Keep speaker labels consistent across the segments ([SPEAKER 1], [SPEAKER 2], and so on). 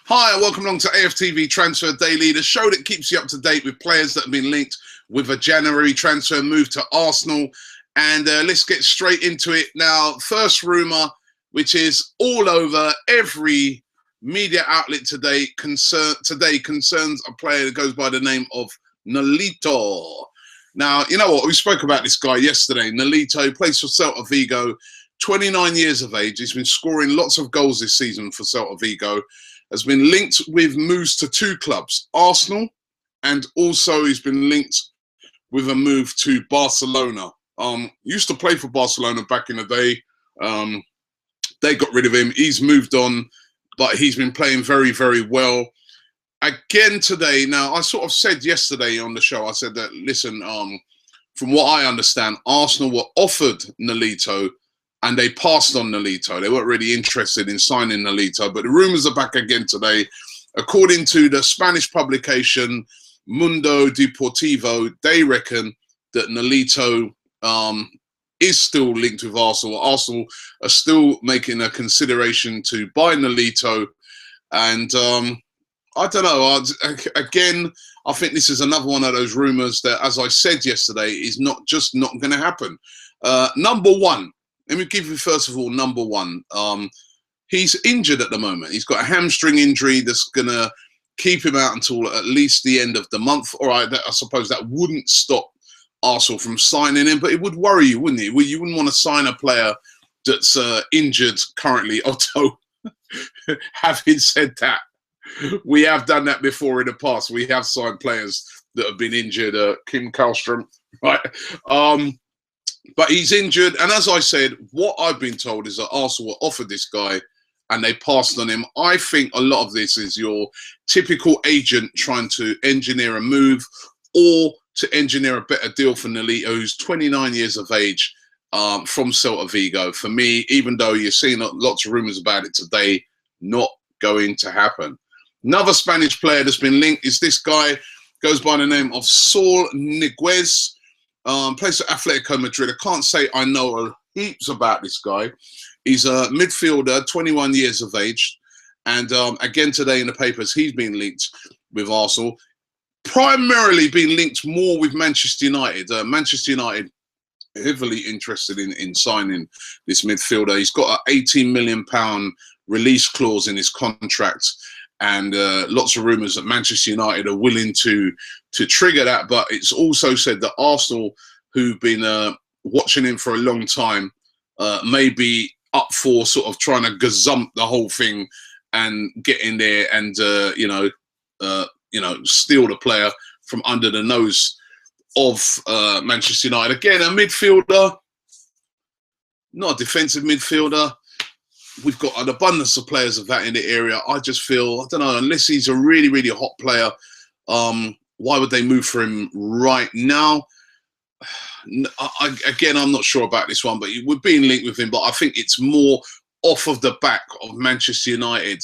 [SPEAKER 1] Hi, and welcome along to AFTV Transfer Daily, the show that keeps you up to date with players that have been linked with a January transfer move to Arsenal. And let's get straight into it now. First rumour, which is all over every media outlet today, concerns a player that goes by the name of Nolito. Now, you know what? We spoke about this guy yesterday. Nolito plays for Celta Vigo, 29 years of age. He's been scoring lots of goals this season for Celta Vigo. Has been linked with moves to two clubs, Arsenal, and also he's been linked with a move to Barcelona. Used to play for Barcelona back in the day. They got rid of him. He's moved on, but he's been playing very, very well. Again today, now I sort of said yesterday on the show, I said that, listen, from what I understand, Arsenal were offered Nolito and they passed on Nolito. They weren't really interested in signing Nolito, but the rumours are back again today. According to the Spanish publication Mundo Deportivo, they reckon that Nolito is still linked with Arsenal. Arsenal are still making a consideration to buy Nolito. And I don't know. Again, I think this is another one of those rumours that, as I said yesterday, is not going to happen. Number one, let me give you first of all number one. He's injured at the moment. He's got a hamstring injury that's going to keep him out until at least the end of the month. All right, I suppose that wouldn't stop Arsenal from signing him, but it would worry you, wouldn't it? You wouldn't want to sign a player that's injured currently. Otto, having said that, we have done that before in the past. We have signed players that have been injured. Kim Karlstrom, right? But he's injured, and as I said, what I've been told is that Arsenal were offered this guy and they passed on him. I think a lot of this is your typical agent trying to engineer a move or to engineer a better deal for Nolito, who's 29 years of age, from Celta Vigo. For me, even though you're seeing lots of rumours about it today, not going to happen. Another Spanish player that's been linked is this guy, goes by the name of Saul Niguez. Plays for Atletico Madrid. I can't say I know heaps about this guy. He's a midfielder, 21 years of age. And again today in the papers, he's been linked with Arsenal. Primarily been linked more with Manchester United. Manchester United heavily interested in signing this midfielder. He's got an £18 million release clause in his contract. And lots of rumours that Manchester United are willing to trigger that. But it's also said that Arsenal, who've been watching him for a long time, may be up for sort of trying to gazump the whole thing and get in there and steal the player from under the nose of Manchester United. Again, a midfielder, not a defensive midfielder. We've got an abundance of players of that in the area. I just feel, I don't know, unless he's a really, really hot player, why would they move for him right now? Again, I'm not sure about this one, but we're being linked with him. But I think it's more off of the back of Manchester United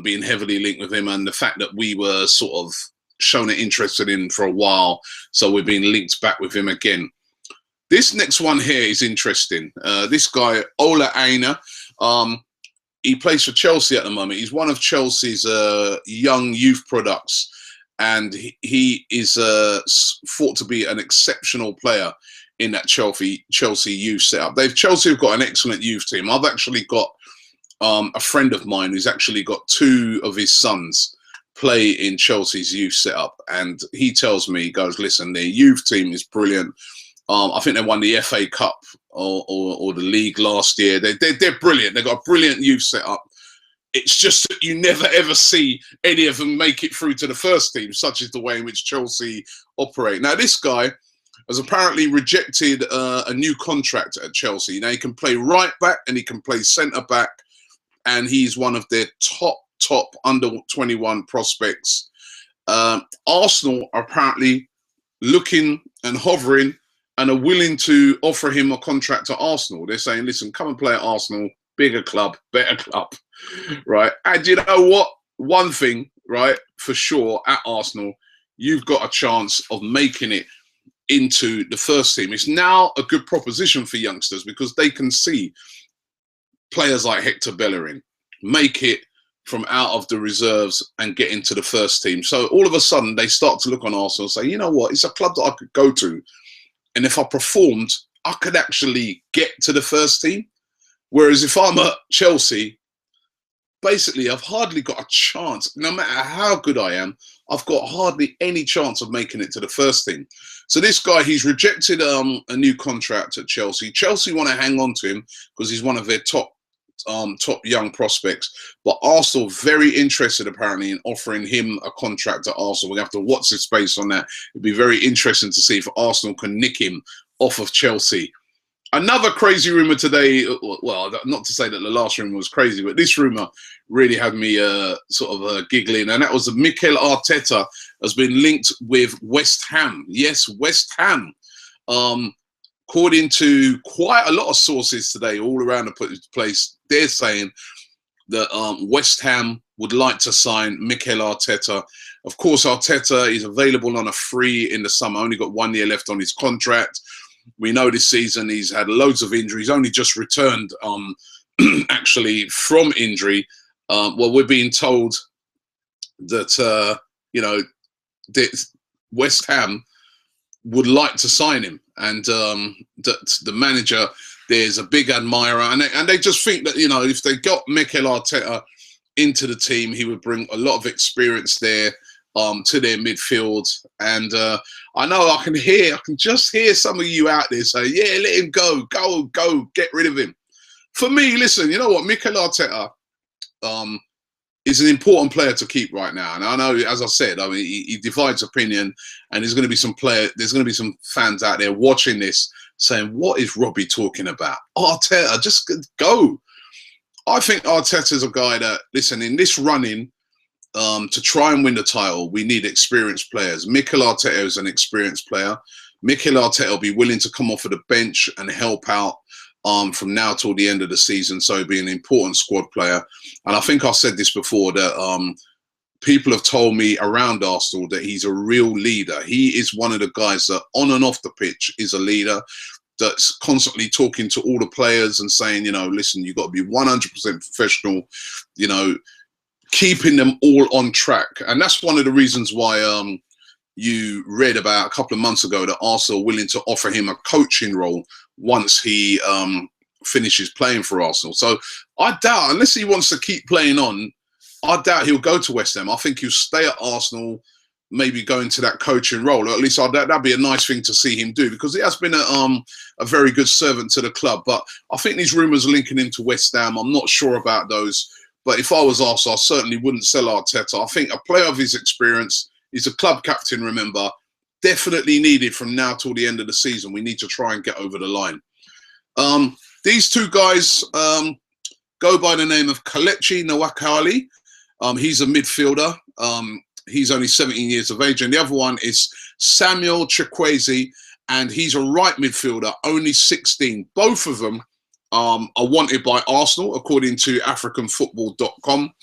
[SPEAKER 1] being heavily linked with him and the fact that we were sort of shown an interest in him for a while. So we're being linked back with him again. This next one here is interesting. This guy, Ola Aina, he plays for Chelsea at the moment. He's one of Chelsea's young youth products, and he is thought to be an exceptional player in that Chelsea youth setup. Chelsea have got an excellent youth team. I've actually got a friend of mine who's actually got two of his sons play in Chelsea's youth setup, and he tells me, he goes, listen, their youth team is brilliant. I think they won the FA Cup or the league last year. They're brilliant. They've got a brilliant youth setup. It's just that you never ever see any of them make it through to the first team, such is the way in which Chelsea operate. Now, this guy has apparently rejected a new contract at Chelsea. Now, he can play right back and he can play centre back, and he's one of their top under 21 prospects. Arsenal are apparently looking and hovering and are willing to offer him a contract to Arsenal. They're saying, listen, come and play at Arsenal, bigger club, better club, right? And you know what? One thing, right, for sure, at Arsenal, you've got a chance of making it into the first team. It's now a good proposition for youngsters because they can see players like Hector Bellerin make it from out of the reserves and get into the first team. So all of a sudden they start to look on Arsenal and say, you know what, it's a club that I could go to, and if I performed, I could actually get to the first team. Whereas if I'm at Chelsea, basically I've hardly got a chance. No matter how good I am, I've got hardly any chance of making it to the first team. So this guy, he's rejected a new contract at Chelsea. Chelsea want to hang on to him because he's one of their top young prospects. But Arsenal very interested apparently in offering him a contract at Arsenal. We have to watch this space on that. It'd be very interesting to see if Arsenal can nick him off of Chelsea. Another crazy rumour today, well, not to say that the last rumour was crazy, but this rumour really had me giggling, and that was that Mikel Arteta has been linked with West Ham. Yes, West Ham. According to quite a lot of sources today, all around the place, they're saying that West Ham would like to sign Mikel Arteta. Of course, Arteta is available on a free in the summer, only got 1 year left on his contract. We know this season he's had loads of injuries, only just returned actually from injury. Well, we're being told that, that West Ham would like to sign him, and that the manager there's a big admirer, and they just think that, if they got Mikel Arteta into the team, he would bring a lot of experience there to their midfield. And I know I can just hear some of you out there say, yeah, let him go, get rid of him. For me, listen, you know what, Mikel Arteta is an important player to keep right now. And I know, as I said, I mean, he divides opinion, and there's going to be some fans out there watching this saying, what is Robbie talking about? Arteta, just go. I think Arteta is a guy that, listen, in this running, to try and win the title, we need experienced players. Mikel Arteta is an experienced player. Mikel Arteta will be willing to come off of the bench and help out from now till the end of the season. So he'll be an important squad player. And I think I've said this before, that people have told me around Arsenal that he's a real leader. He is one of the guys that on and off the pitch is a leader, that's constantly talking to all the players and saying, listen, you've got to be 100% professional, keeping them all on track. And that's one of the reasons why you read about a couple of months ago that Arsenal are willing to offer him a coaching role once he finishes playing for Arsenal. So I doubt, unless he wants to keep playing on, I doubt he'll go to West Ham. I think he'll stay at Arsenal, maybe go into that coaching role, or at least that'd be a nice thing to see him do, because he has been a very good servant to the club. But I think these rumours are linking him to West Ham. I'm not sure about those. But if I was Arsenal, I certainly wouldn't sell Arteta. I think a player of his experience, he's a club captain, remember, definitely needed from now till the end of the season. We need to try and get over the line. These two guys go by the name of Kelechi Nwakali. He's a midfielder. He's only 17 years of age. And the other one is Samuel Chukwueze, and he's a right midfielder, only 16. Both of them are wanted by Arsenal, according to AfricanFootball.com.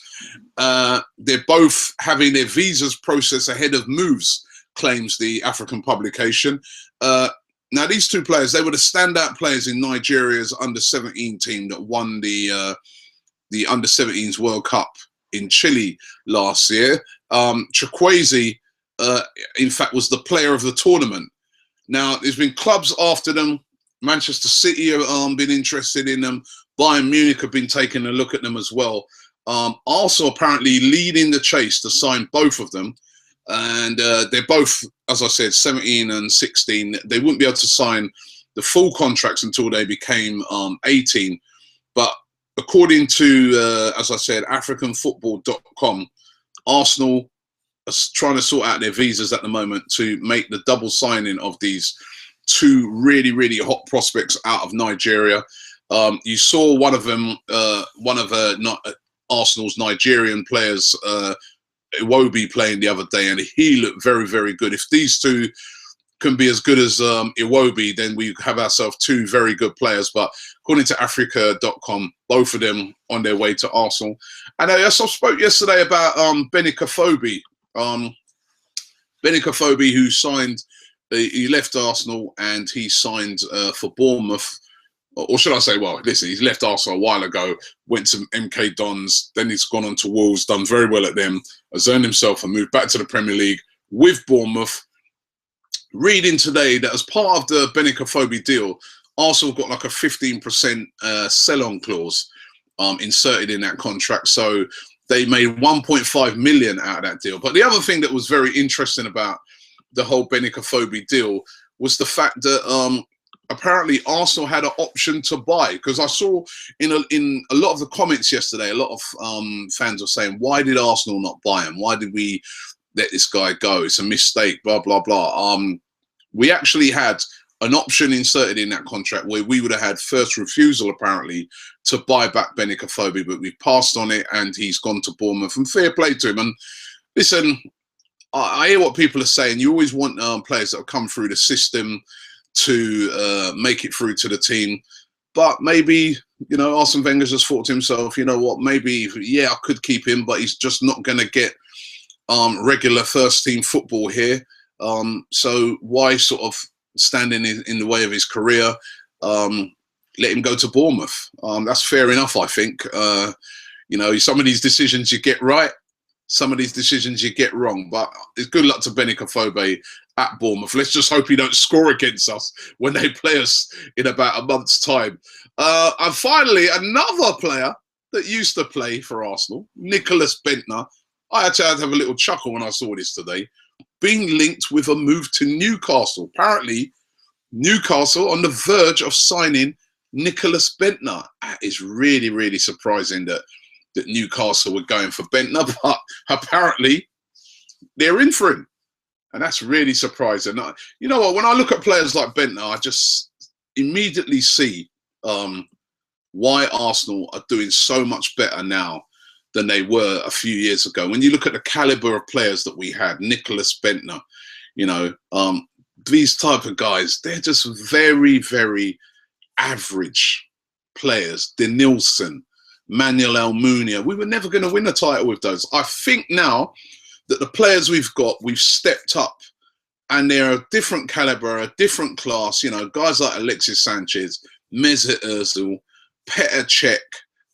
[SPEAKER 1] They're both having their visas processed ahead of moves, claims the African publication. Now, these two players, they were the standout players in Nigeria's under-17 team that won the under-17s World Cup in Chile last year. Chukwueze, in fact, was the player of the tournament. Now, there's been clubs after them. Manchester City have been interested in them. Bayern Munich have been taking a look at them as well. Also, apparently leading the chase to sign both of them. And they're both, as I said, 17 and 16. They wouldn't be able to sign the full contracts until they became 18. But according to, as I said, AfricanFootball.com, Arsenal are trying to sort out their visas at the moment to make the double signing of these two really, really hot prospects out of Nigeria. You saw one of them, Arsenal's Nigerian players, Iwobi, playing the other day, and he looked very, very good. If these two can be as good as Iwobi, then we have ourselves two very good players. But according to Africa.com, both of them on their way to Arsenal. And I also spoke yesterday about Benik Afobe. Benik Afobe, who signed, he left Arsenal and he signed for Bournemouth or should I say, well, listen, he's left Arsenal a while ago, went to MK Dons, then he's gone on to Wolves, done very well at them, has earned himself a move back to the Premier League with Bournemouth. Reading today that as part of the Benik Afobe deal, Arsenal got like a 15% sell-on clause inserted in that contract. So they made 1.5 million out of that deal. But the other thing that was very interesting about the whole Benik Afobe deal was the fact that apparently Arsenal had an option to buy, because I saw in a lot of the comments yesterday, a lot of fans were saying, why did Arsenal not buy him? Why did we let this guy go? It's a mistake, blah, blah, blah. We actually had an option inserted in that contract where we would have had first refusal, apparently, to buy back Benik Afobe, but we passed on it and he's gone to Bournemouth, and fair play to him. And listen, I hear what people are saying. You always want players that have come through the system to make it through to the team. But maybe, you know, Arsene Wenger's just thought to himself, you know what, maybe, yeah, I could keep him, but he's just not going to get regular first team football here. So why sort of standing in the way of his career? Let him go to Bournemouth. That's fair enough, I think. You know, some of these decisions you get right, some of these decisions you get wrong. But it's good luck to Benik Afobe at Bournemouth. Let's just hope he don't score against us when they play us in about a month's time. And finally, another player that used to play for Arsenal, Nicklas Bendtner. I had to have a little chuckle when I saw this today, being linked with a move to Newcastle. Apparently, Newcastle on the verge of signing Nicklas Bendtner. That is really, really surprising that Newcastle were going for Bendtner, but apparently they're in for him. And that's really surprising. You know what? When I look at players like Bendtner, I just immediately see why Arsenal are doing so much better now than they were a few years ago. When you look at the caliber of players that we had, Nicklas Bendtner, you know, these type of guys, they're just very, very average players. Denilson, Manuel Almunia. We were never going to win a title with those. I think now that the players we've got, we've stepped up, and they're a different caliber, a different class. You know, guys like Alexis Sanchez, Mesut Ozil, Petr Cech,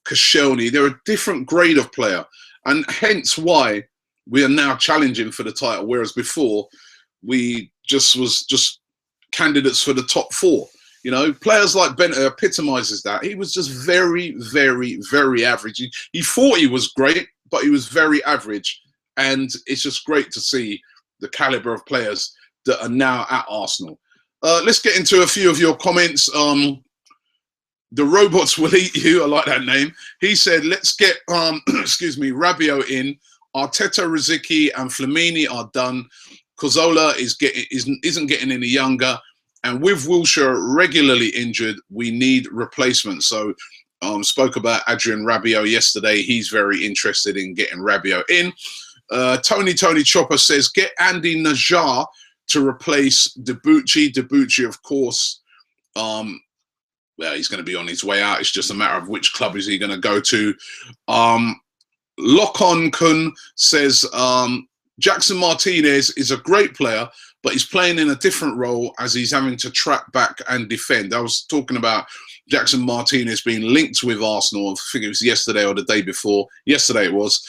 [SPEAKER 1] Koscielny, they're a different grade of player, and hence why we are now challenging for the title, whereas before we was just candidates for the top four. You know, players like Bendtner epitomises that. He was just very, very, very average. He thought he was great, but he was very average, and it's just great to see the caliber of players that are now at Arsenal. Let's get into a few of your comments. The robots will eat you. I like that name. He said, let's get, excuse me, Rabiot in. Arteta, Rosicky, and Flamini are done. Cazorla isn't getting any younger. And with Wilshere regularly injured, we need replacements. So spoke about Adrian Rabiot yesterday. He's very interested in getting Rabiot in. Tony Chopper says, get Andy Najjar to replace Debuchy. Debuchy, of course, well, he's going to be on his way out. It's just a matter of which club is he going to go to. Lokon Kun says, Jackson Martinez is a great player, but he's playing in a different role as he's having to track back and defend. I was talking about Jackson Martinez being linked with Arsenal. I think it was yesterday or the day before. Yesterday it was.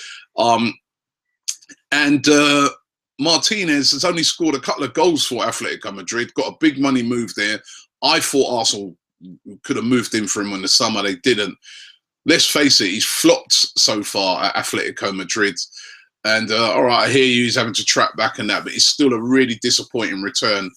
[SPEAKER 1] Martinez has only scored a couple of goals for Atletico Madrid, got a big money move there. I thought Arsenal could have moved in for him in the summer. They didn't. Let's face it, he's flopped so far at Atletico Madrid. And all right, I hear you, he's having to track back and that, but it's still a really disappointing return.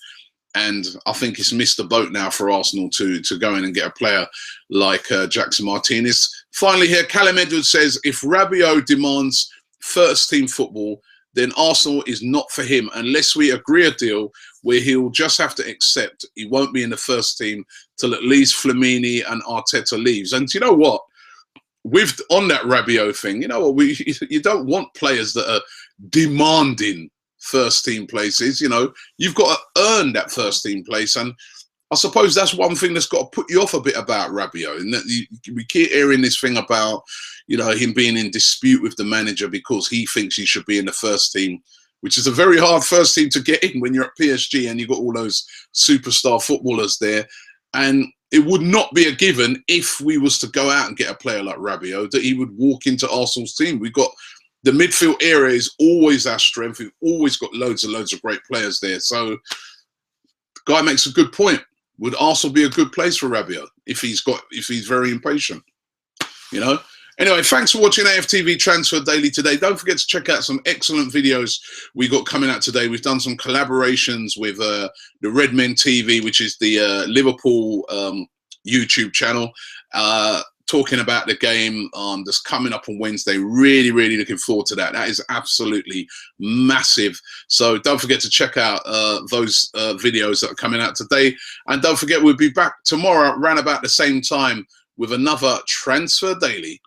[SPEAKER 1] And I think it's missed the boat now for Arsenal to go in and get a player like Jackson Martinez. Finally here, Callum Edwards says, if Rabiot demands first team football, then Arsenal is not for him unless we agree a deal where he'll just have to accept he won't be in the first team till at least Flamini and Arteta leaves. And you know what? On that Rabiot thing, you know what? You don't want players that are demanding first team places. You know, you've got to earn that first team place. And I suppose that's one thing that's got to put you off a bit about Rabiot. And that we keep hearing this thing about, you know, him being in dispute with the manager because he thinks he should be in the first team, which is a very hard first team to get in when you're at PSG and you've got all those superstar footballers there. And it would not be a given if we was to go out and get a player like Rabiot that he would walk into Arsenal's team. We've got the midfield area is always our strength. We've always got loads of great players there. So the guy makes a good point. Would Arsenal be a good place for Rabiot if he's very impatient? You know? Anyway, thanks for watching AFTV Transfer Daily today. Don't forget to check out some excellent videos we got coming out today. We've done some collaborations with the Redmen TV, which is the Liverpool YouTube channel, talking about the game that's coming up on Wednesday. Really, really looking forward to that. That is absolutely massive. So don't forget to check out those videos that are coming out today. And don't forget, we'll be back tomorrow around about the same time with another Transfer Daily.